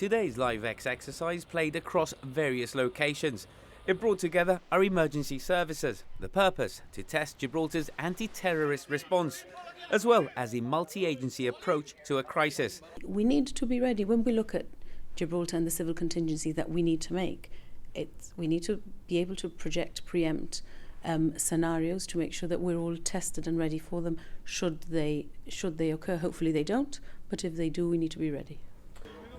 Today's LiveX exercise played across various locations. It brought together our emergency services, the purpose to test Gibraltar's anti-terrorist response, as well as a multi-agency approach to a crisis. We need to be ready when we look at Gibraltar and the civil contingency that we need to make. We need to be able to preempt scenarios to make sure that we're all tested and ready for them should they occur. Hopefully they don't, but if they do, we need to be ready.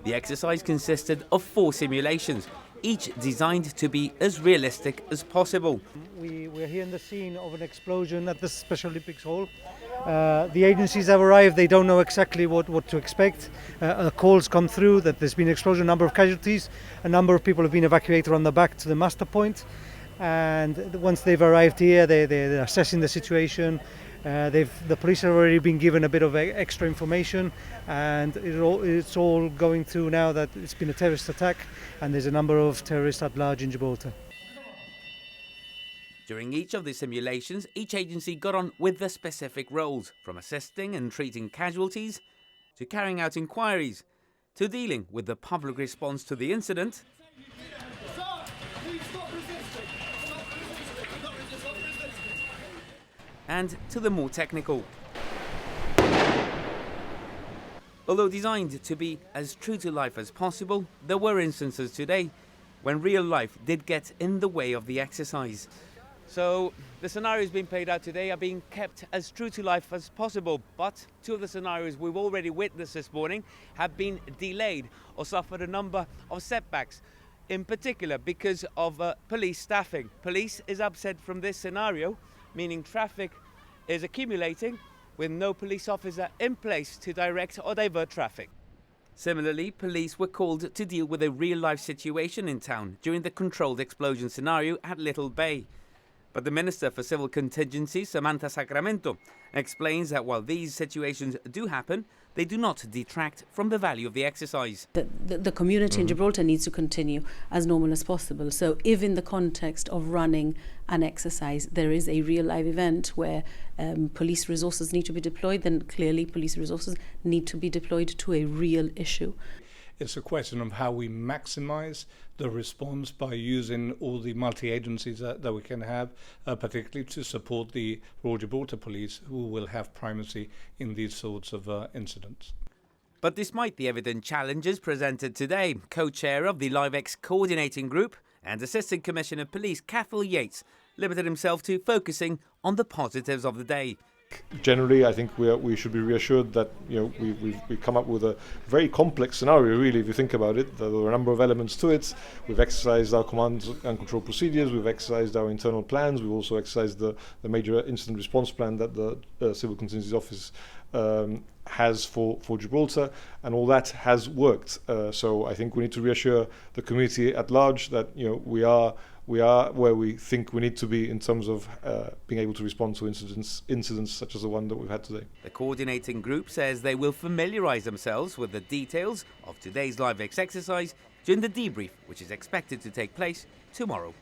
The exercise consisted of 4 simulations, each designed to be as realistic as possible. We're here in the scene of an explosion at the Special Olympics Hall. The agencies have arrived, they don't know exactly what to expect. Calls come through that there's been an explosion, a number of casualties, a number of people have been evacuated on the back to the master point. And once they've arrived here, they're assessing the situation. The police have already been given a bit of extra information, and it's all going through now that it's been a terrorist attack and there's a number of terrorists at large in Gibraltar. During each of the simulations, each agency got on with their specific roles, from assisting and treating casualties, to carrying out inquiries, to dealing with the public response to the incident, and to the more technical. Although designed to be as true to life as possible, there were instances today when real life did get in the way of the exercise. So the scenarios being played out today are being kept as true to life as possible, but 2 of the scenarios we've already witnessed this morning have been delayed or suffered a number of setbacks, in particular because of police staffing. Police is upset from this scenario, meaning traffic is accumulating with no police officer in place to direct or divert traffic. Similarly, police were called to deal with a real-life situation in town during the controlled explosion scenario at Little Bay. But the Minister for Civil Contingencies, Samantha Sacramento, explains that while these situations do happen, they do not detract from the value of the exercise. The community in Gibraltar needs to continue as normal as possible. So if in the context of running an exercise there is a real live event where police resources need to be deployed, then clearly police resources need to be deployed to a real issue. It's a question of how we maximize the response by using all the multi-agencies that we can have, particularly to support the Royal Gibraltar Police, who will have primacy in these sorts of incidents. But despite the evident challenges presented today, co-chair of the LiveX coordinating group and Assistant Commissioner of Police, Cathal Yates, limited himself to focusing on the positives of the day. Generally, I think we should be reassured that we've come up with a very complex scenario. Really, if you think about it, there were a number of elements to it. We've exercised our command and control procedures. We've exercised our internal plans. We've also exercised the major incident response plan that the Civil Contingencies Office has for Gibraltar, and all that has worked. So I think we need to reassure the community at large that we are where we think we need to be in terms of being able to respond to incidents such as the one that we've had today. The coordinating group says they will familiarise themselves with the details of today's LiveX exercise during the debrief, which is expected to take place tomorrow.